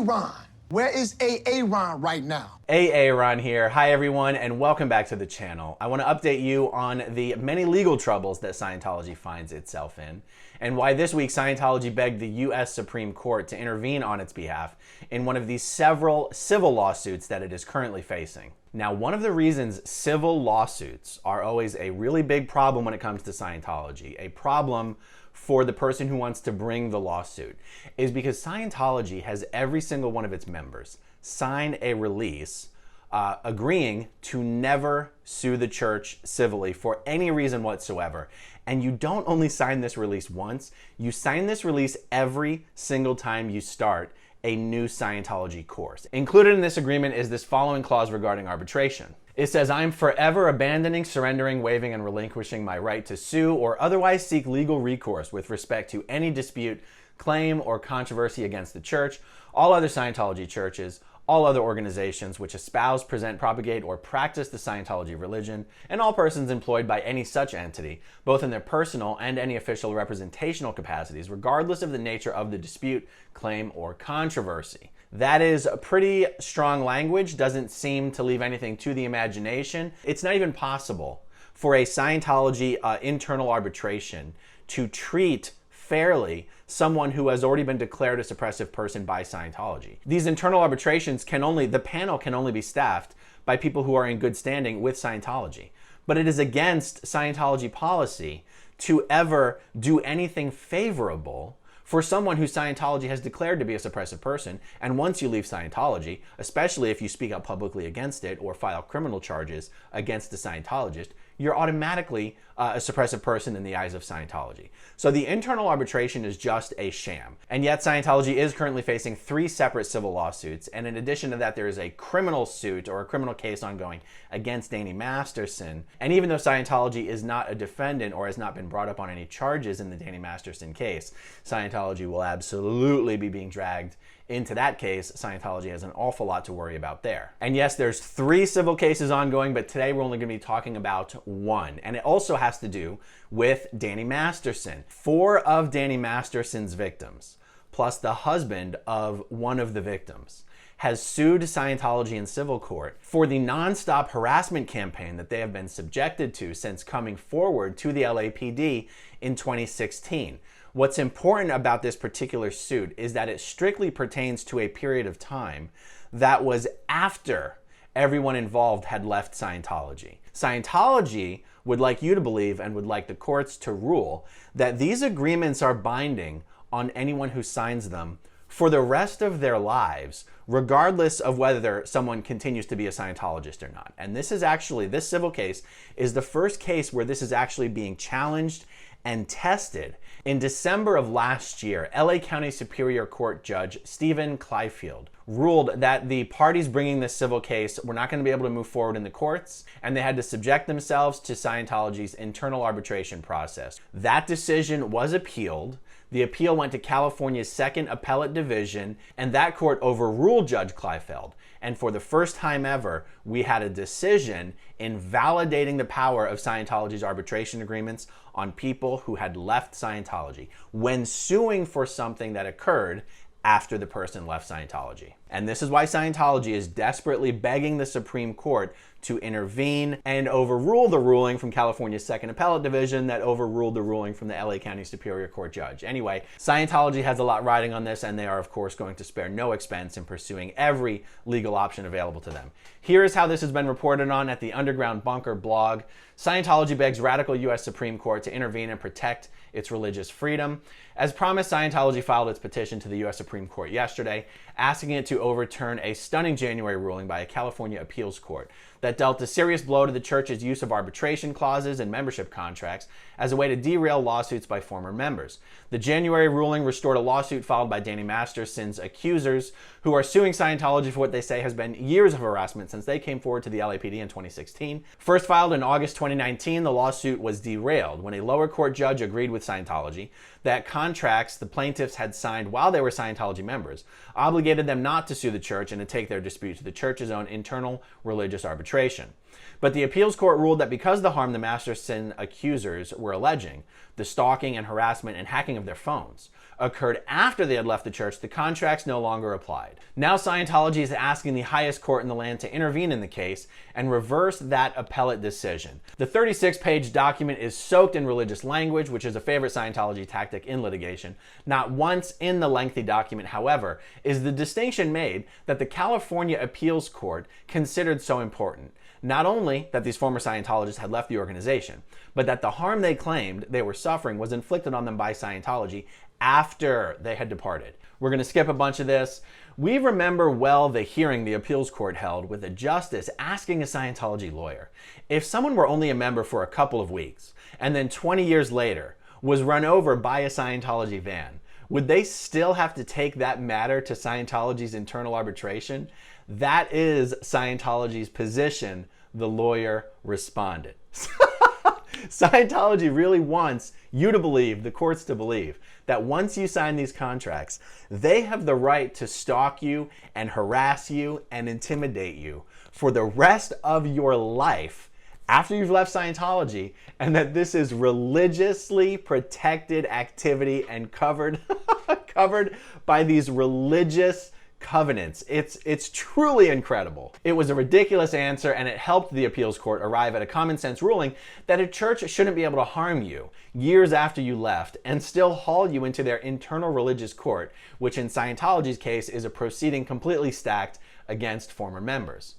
Ron? Where is Ron right now? Ron here. Hi everyone, and welcome back to the channel. I want to update you on the many legal troubles that Scientology finds itself in, and why this week Scientology begged the U.S. Supreme Court to intervene on its behalf in one of these several civil lawsuits that it is currently facing. Now, one of the reasons civil lawsuits are always a really big problem when it comes to Scientology, a problem for the person who wants to bring the lawsuit, is because Scientology has every single one of its members sign a release agreeing to never sue the church civilly for any reason whatsoever. And you don't only sign this release once, you sign this release every single time you start a new Scientology course. Included in this agreement is this following clause regarding arbitration. It says, "I'm forever abandoning, surrendering, waiving, and relinquishing my right to sue or otherwise seek legal recourse with respect to any dispute, claim, or controversy against the church, all other Scientology churches, all other organizations which espouse, present, propagate, or practice the Scientology religion, and all persons employed by any such entity, both in their personal and any official representational capacities, regardless of the nature of the dispute, claim, or controversy." That is a pretty strong language, doesn't seem to leave anything to the imagination. It's not even possible for a Scientology internal arbitration to treat fairly someone who has already been declared a suppressive person by Scientology. These internal arbitrations the panel can only be staffed by people who are in good standing with Scientology. But it is against Scientology policy to ever do anything favorable for someone who Scientology has declared to be a suppressive person. And once you leave Scientology, especially if you speak out publicly against it or file criminal charges against the Scientologist, you're automatically a suppressive person in the eyes of Scientology. So the internal arbitration is just a sham. And yet Scientology is currently facing 3 separate civil lawsuits. And in addition to that, there is a criminal suit or a criminal case ongoing against Danny Masterson. And even though Scientology is not a defendant or has not been brought up on any charges in the Danny Masterson case, Scientology will absolutely be being dragged into that case. Scientology has an awful lot to worry about there. And yes, there's 3 civil cases ongoing, but today we're only going to be talking about 1. And it also has to do with Danny Masterson. 4 of Danny Masterson's victims, plus the husband of one of the victims, has sued Scientology in civil court for the nonstop harassment campaign that they have been subjected to since coming forward to the LAPD in 2016. What's important about this particular suit is that it strictly pertains to a period of time that was after everyone involved had left Scientology. Scientology would like you to believe, and would like the courts to rule, that these agreements are binding on anyone who signs them for the rest of their lives, regardless of whether someone continues to be a Scientologist or not. And this civil case is the first case where this is actually being challenged and tested. In December of last year, LA County Superior Court Judge Stephen Clyfield ruled that the parties bringing this civil case were not going to be able to move forward in the courts, and they had to subject themselves to Scientology's internal arbitration process. That decision was appealed. The appeal went to California's 2nd Appellate Division, and that court overruled Judge Clyfield. And for the first time ever, we had a decision invalidating the power of Scientology's arbitration agreements on people who had left Scientology when suing for something that occurred after the person left Scientology. And this is why Scientology is desperately begging the Supreme Court to intervene and overrule the ruling from California's 2nd Appellate Division that overruled the ruling from the LA County Superior Court Judge. Anyway, Scientology has a lot riding on this, and they are, of course, going to spare no expense in pursuing every legal option available to them. Here is how this has been reported on at the Underground Bunker blog. Scientology begs radical U.S. Supreme Court to intervene and protect its religious freedom. As promised, Scientology filed its petition to the U.S. Supreme Court yesterday, asking it to overturn a stunning January ruling by a California appeals court that dealt a serious blow to the church's use of arbitration clauses and membership contracts as a way to derail lawsuits by former members. The January ruling restored a lawsuit filed by Danny Masterson's accusers, who are suing Scientology for what they say has been years of harassment since they came forward to the LAPD in 2016. First filed in August 2019, the lawsuit was derailed when a lower court judge agreed with Scientology that contracts the plaintiffs had signed while they were Scientology members obligated them not to sue the church and to take their dispute to the church's own internal religious arbitration arbitration. But the appeals court ruled that because the harm the Masterson accusers were alleging, the stalking and harassment and hacking of their phones, occurred after they had left the church, the contracts no longer applied. Now Scientology is asking the highest court in the land to intervene in the case and reverse that appellate decision. The 36-page document is soaked in religious language, which is a favorite Scientology tactic in litigation. Not once in the lengthy document, however, is the distinction made that the California appeals court considered so important. Not only that these former Scientologists had left the organization, but that the harm they claimed they were suffering was inflicted on them by Scientology after they had departed. We're going to skip a bunch of this. We remember well the hearing the appeals court held with a justice asking a Scientology lawyer, if someone were only a member for a couple of weeks and then 20 years later was run over by a Scientology van, would they still have to take that matter to Scientology's internal arbitration? That is Scientology's position, the lawyer responded. Scientology really wants you to believe, the courts to believe, that once you sign these contracts, they have the right to stalk you and harass you and intimidate you for the rest of your life after you've left Scientology, and that this is religiously protected activity and covered by these religious covenants. It's truly incredible. It was a ridiculous answer, and it helped the appeals court arrive at a common sense ruling that a church shouldn't be able to harm you years after you left and still haul you into their internal religious court, which in Scientology's case is a proceeding completely stacked against former members.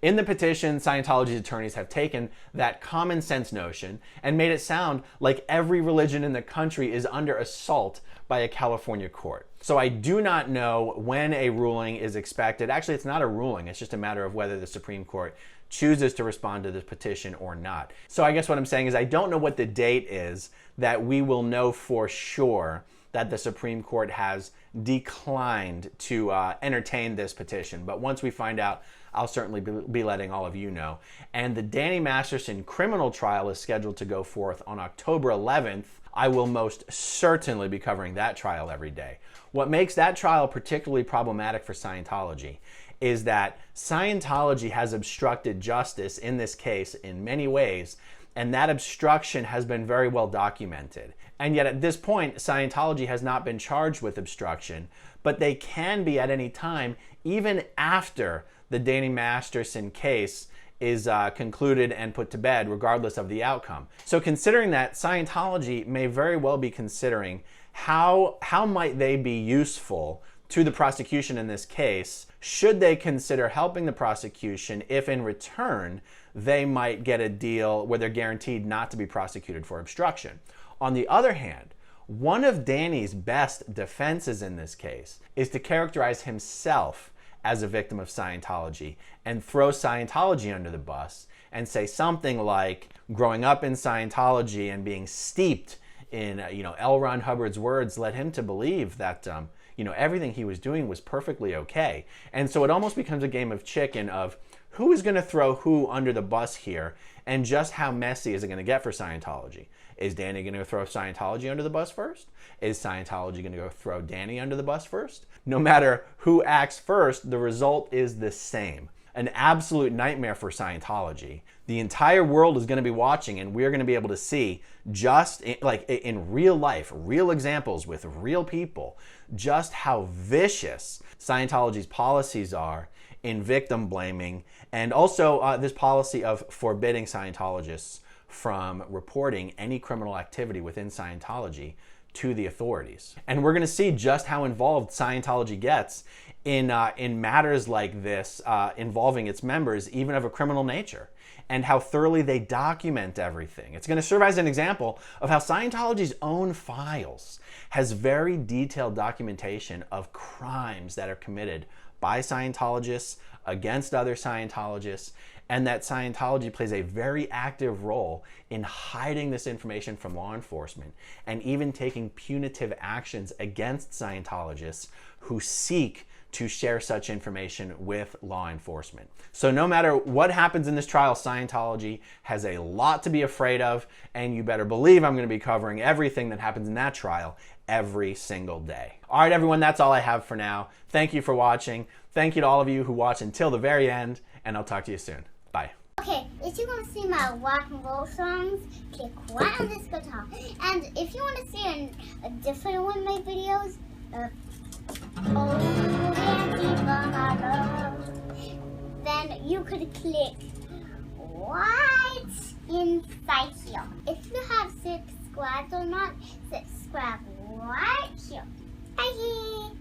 In the petition, Scientology's attorneys have taken that common sense notion and made it sound like every religion in the country is under assault by a California court. So I do not know when a ruling is expected. Actually, it's not a ruling. It's just a matter of whether the Supreme Court chooses to respond to this petition or not. So I guess what I'm saying is I don't know what the date is that we will know for sure that the Supreme Court has declined to entertain this petition. But once we find out, I'll certainly be letting all of you know. And the Danny Masterson criminal trial is scheduled to go forth on October 11th. I will most certainly be covering that trial every day. What makes that trial particularly problematic for Scientology is that Scientology has obstructed justice in this case in many ways, and that obstruction has been very well documented. And yet at this point, Scientology has not been charged with obstruction, but they can be at any time, even after the Danny Masterson case is concluded and put to bed, regardless of the outcome. So considering that, Scientology may very well be considering how might they be useful to the prosecution in this case, should they consider helping the prosecution if in return they might get a deal where they're guaranteed not to be prosecuted for obstruction. On the other hand, one of Danny's best defenses in this case is to characterize himself as a victim of Scientology and throw Scientology under the bus and say something like growing up in Scientology and being steeped in L. Ron Hubbard's words led him to believe that everything he was doing was perfectly okay. And so it almost becomes a game of chicken of who is going to throw who under the bus here, and just how messy is it going to get for Scientology? Is Danny going to throw Scientology under the bus first? Is Scientology going to go throw Danny under the bus first? No matter who acts first, the result is the same. An absolute nightmare for Scientology. The entire world is going to be watching, and we're going to be able to see just in real life, real examples with real people, just how vicious Scientology's policies are in victim blaming, and also this policy of forbidding Scientologists from reporting any criminal activity within Scientology to the authorities. And we're going to see just how involved Scientology gets in matters like this involving its members, even of a criminal nature, and how thoroughly they document everything. It's going to serve as an example of how Scientology's own files has very detailed documentation of crimes that are committed by Scientologists against other Scientologists, and that Scientology plays a very active role in hiding this information from law enforcement and even taking punitive actions against Scientologists who seek to share such information with law enforcement. So no matter what happens in this trial, Scientology has a lot to be afraid of, and you better believe I'm going to be covering everything that happens in that trial every single day. All right, everyone, that's all I have for now. Thank you for watching. Thank you to all of you who watch until the very end, and I'll talk to you soon. Bye. Okay, if you want to see my rock and roll songs, click right on this guitar. And if you want to see a different one of my videos, then you could click right inside here. If you have subscribed or not, subscribe right here. Bye.